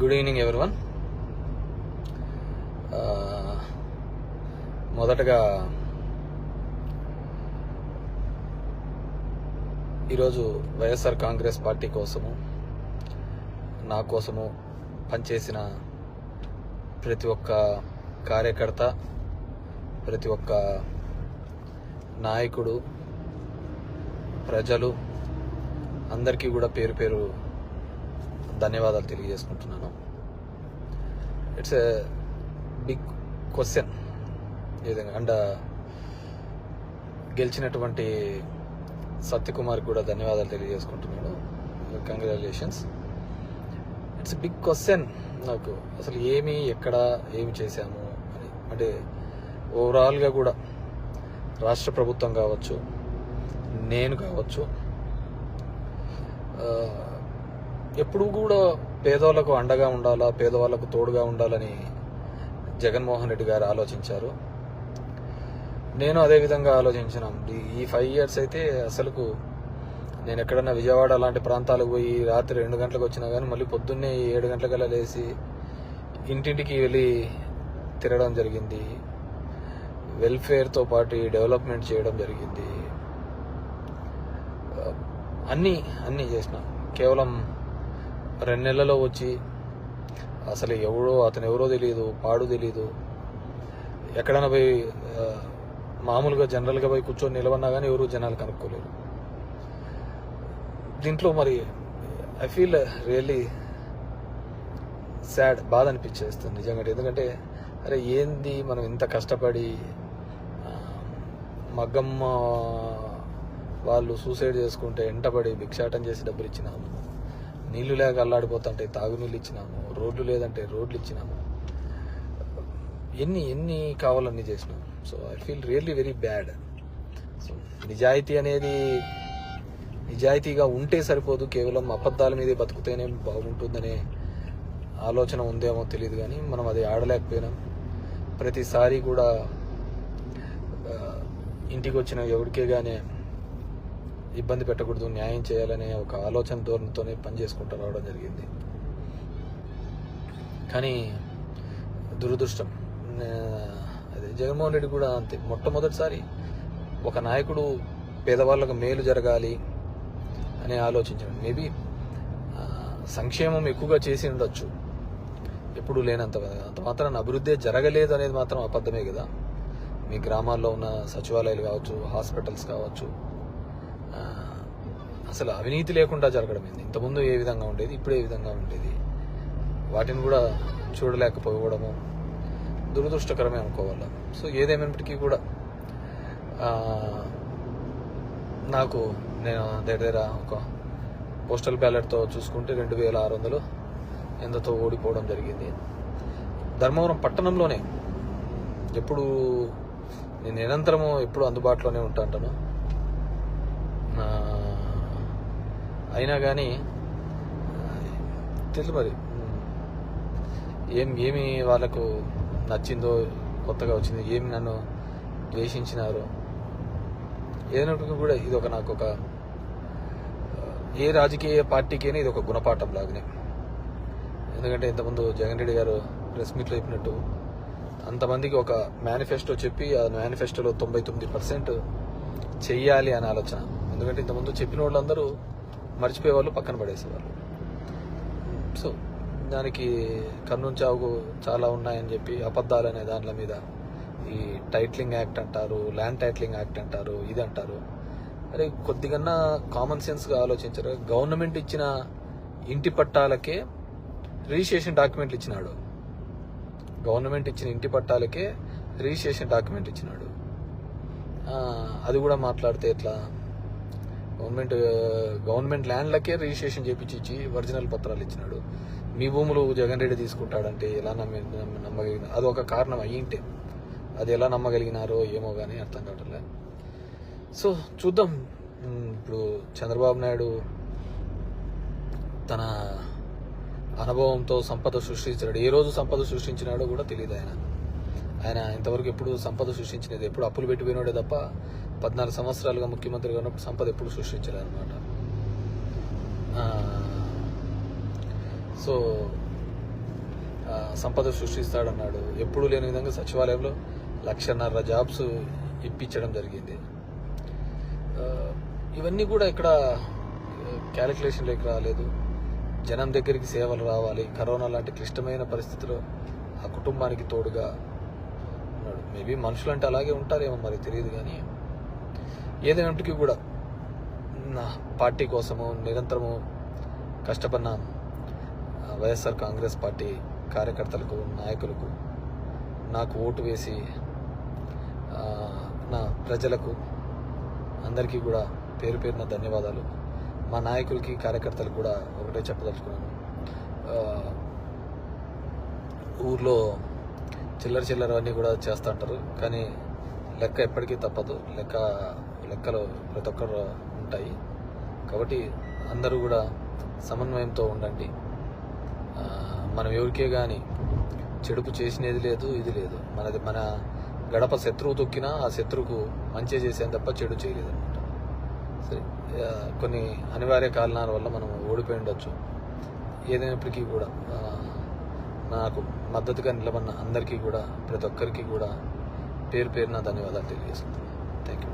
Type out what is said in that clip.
Good evening everyone. మొదటగా ఈరోజు YSR Congress party కోసము, నా కోసము పనిచేసిన ప్రతి ఒక్క కార్యకర్త, ప్రతి ఒక్క నాయకుడు, ప్రజలు అందరికీ కూడా పేరు పేరు ధన్యవాదాలు తెలియజేసుకుంటున్నాను. ఇట్స్ ఎ బిగ్ క్వశ్చన్ ఈ విధంగా. అండ్ గెలిచినటువంటి సత్యకుమార్ కూడా ధన్యవాదాలు తెలియజేసుకుంటున్నాను. కంగ్రాచులేషన్స్. ఇట్స్ బిగ్ క్వశ్చన్ నాకు, అసలు ఎక్కడ ఏమి చేశాము అని. అంటే ఓవరాల్గా కూడా రాష్ట్ర ప్రభుత్వం కావచ్చు, నేను కావచ్చు, ఎప్పుడు కూడా పేదవాళ్ళకు అండగా ఉండాలా, పేదవాళ్ళకు తోడుగా ఉండాలని జగన్మోహన్ రెడ్డి గారు ఆలోచించారు. నేను అదే విధంగా ఆలోచించినాను. ఈ 5 years అయితే అసలుకు నేను ఎక్కడన్నా విజయవాడ అలాంటి ప్రాంతాలకు పోయి రాత్రి 2 గంటలకు వచ్చినా కానీ మళ్ళీ పొద్దున్నే 7 గంటలకల్లా లేచి ఇంటింటికి వెళ్ళి తిరగడం జరిగింది. వెల్ఫేర్తో పాటు డెవలప్మెంట్ చేయడం జరిగింది. అన్నీ చేసిన. కేవలం 2 నెలల్లో వచ్చి అసలు అతను ఎవరో తెలియదు, పాడు తెలియదు. ఎక్కడైనా పోయి మామూలుగా జనరల్గా పోయి కూర్చొని నిలవన్నా కానీ ఎవరు జనాలు కనుక్కోలేరు. దీంట్లో మరి ఐ ఫీల్ రియల్లీ సాడ్, బాధ అనిపించేస్తుంది నిజంగా. ఎందుకంటే అరే ఏంది మనం ఇంత కష్టపడి, మగ్గమ్మ వాళ్ళు సూసైడ్ చేసుకుంటే ఎంటపడి భిక్షాటం చేసి డబ్బులు ఇచ్చినాము, నీళ్లు లేక అల్లాడిపోతుంటే తాగునీళ్ళు ఇచ్చినాము, రోడ్లు లేదంటే రోడ్లు ఇచ్చినాము, ఎన్ని కావాలన్నీ చేసినాము. So I feel really very bad. So నిజాయితీగా ఉంటే సరిపోదు, కేవలం అబద్ధాల మీదే బతుకుతేనే బాగుంటుందనే ఆలోచన ఉందేమో తెలియదు. కానీ మనం అది ఆడలేకపోయినాం. ప్రతిసారి కూడా ఇంటికి వచ్చిన ఎవరికే కానీ ఇబ్బంది పెట్టకూడదు, న్యాయం చేయాలనే ఒక ఆలోచన ధోరణితోనే పనిచేసుకుంటూ రావడం జరిగింది. కానీ దురదృష్టం అదే జగన్మోహన్ రెడ్డి కూడా అంతే. మొట్టమొదటిసారి ఒక నాయకుడు పేదవాళ్ళకు మేలు జరగాలి అని ఆలోచించాడు. మేబీ సంక్షేమం ఎక్కువగా చేసి ఉండొచ్చు, ఎప్పుడు లేనంత కదా. అంత మాత్రం అభివృద్ధి జరగలేదు అనేది మాత్రం అబద్ధమే కదా. మీ గ్రామాల్లో ఉన్న సచివాలయాలు కావచ్చు, హాస్పిటల్స్ కావచ్చు, అసలు అవినీతి లేకుండా జరగడం ఏంది. ఇంతకుముందు ఏ విధంగా ఉండేది, ఇప్పుడు ఏ విధంగా ఉండేది, వాటిని కూడా చూడలేకపోవడము దురదృష్టకరమే అనుకోవాలి. సో ఏదేమైనప్పటికీ కూడా నేను దగ్గర ఒక పోస్టల్ బ్యాలెట్తో చూసుకుంటే 2600 ఎంతతో ఓడిపోవడం జరిగింది. ధర్మవరం పట్టణంలోనే నేను నిరంతరము ఎప్పుడు అందుబాటులోనే ఉంటాను. అయినా కానీ తెలుసు మరి ఏమి వాళ్ళకు నచ్చిందో, కొత్తగా వచ్చింది, ఏమి నన్ను ద్వేషించినారో, ఏదైనప్పటికీ కూడా ఇది ఏ రాజకీయ పార్టీకైనా ఇది ఒక గుణపాఠం లాగానే. ఎందుకంటే ఇంతకుముందు జగన్ రెడ్డి గారు ప్రెస్ మీట్లో చెప్పినట్టు అంతమందికి ఒక మేనిఫెస్టో చెప్పి ఆ మేనిఫెస్టోలో 99% చెయ్యాలి అనే ఆలోచన. ఎందుకంటే ఇంతకుముందు చెప్పిన వాళ్ళందరూ మర్చిపోయేవాళ్ళు, పక్కన పడేసేవాళ్ళు. సో దానికి కర్నూలు చావుకు చాలా ఉన్నాయని చెప్పి అబద్ధాలు అనే దాంట్ల మీద ఈ టైటిలింగ్ యాక్ట్ అంటారు, ల్యాండ్ టైటిలింగ్ యాక్ట్ అంటారు, ఇది అంటారు. అరే కొద్దిగన్నా కామన్ సెన్స్గా ఆలోచించారు. గవర్నమెంట్ ఇచ్చిన ఇంటి పట్టాలకే రిజిస్ట్రేషన్ డాక్యుమెంట్లు ఇచ్చినాడు. గవర్నమెంట్ ఇచ్చిన ఇంటి పట్టాలకే రిజిస్ట్రేషన్ డాక్యుమెంట్ ఇచ్చినాడు. అది కూడా మాట్లాడితే ఎట్లా? గవర్నమెంట్ ల్యాండ్లకే రిజిస్ట్రేషన్ చేయించి ఒరిజినల్ పత్రాలు ఇచ్చినాడు. మీ భూములు జగన్ రెడ్డి తీసుకుంటాడంటే ఎలా నమ్మగలిగిన? అది ఒక కారణం అయ్యింటే అది ఎలా నమ్మగలిగినారో ఏమో కానీ అర్థం కావట్లే. సో చూద్దాం. ఇప్పుడు చంద్రబాబు నాయుడు తన అనుభవంతో సంపద సృష్టించాడు. ఏ రోజు సంపద సృష్టించినాడో కూడా తెలియదు. ఆయన ఇంతవరకు ఎప్పుడు సంపద సృష్టించినది, ఎప్పుడు అప్పులు పెట్టిపోయినాడే తప్ప 14 సంవత్సరాలుగా ముఖ్యమంత్రిగా ఉన్నప్పుడు సంపద ఎప్పుడు సృష్టించలేదు అనమాట. సో సంపద సృష్టిస్తాడన్నాడు. ఎప్పుడూ లేని విధంగా సచివాలయంలో 1,50,000 జాబ్స్ ఇప్పించడం జరిగింది. ఇవన్నీ కూడా ఇక్కడ క్యాలిక్యులేషన్లోకి రాలేదు. జనం దగ్గరికి సేవలు రావాలి. కరోనా లాంటి క్లిష్టమైన పరిస్థితిలో ఆ కుటుంబానికి తోడుగా ఉన్నాడు. మేబీ మనుషులు అంటే అలాగే ఉంటారేమో మరి తెలియదు. కానీ ఏదైనప్పటికీ కూడా నా పార్టీ కోసము నిరంతరము కష్టపడిన వైఎస్ఆర్ కాంగ్రెస్ పార్టీ కార్యకర్తలకు, నాయకులకు, నాకు ఓటు వేసి నా ప్రజలకు అందరికీ కూడా పేరు పేరున ధన్యవాదాలు. మా నాయకులకి, కార్యకర్తలకు కూడా ఒకటే చెప్పదలుచుకున్నాను. ఊర్లో చిల్లర అన్నీ కూడా చేస్తూ ఉంటారు. కానీ లెక్క ఎప్పటికీ తప్పదు. లెక్కలు ప్రతి ఒక్కరు ఉంటాయి. కాబట్టి అందరూ కూడా సమన్వయంతో ఉండండి. మనం ఎవరికే కానీ చెడుపు చేసినది లేదు, ఇది లేదు. మన గడప శత్రువు తొక్కినా ఆ శత్రువుకు మంచి చేసేది తప్ప చెడు చేయలేదు అనమాట. సరే, కొన్ని అనివార్య కారణాల వల్ల మనం ఓడిపోయి ఉండొచ్చు. ఏదైనప్పటికీ కూడా నాకు మద్దతుగా నిలబడిన అందరికీ కూడా, ప్రతి ఒక్కరికి కూడా పేరున ధన్యవాదాలు తెలియజేస్తున్నాను. Thank you.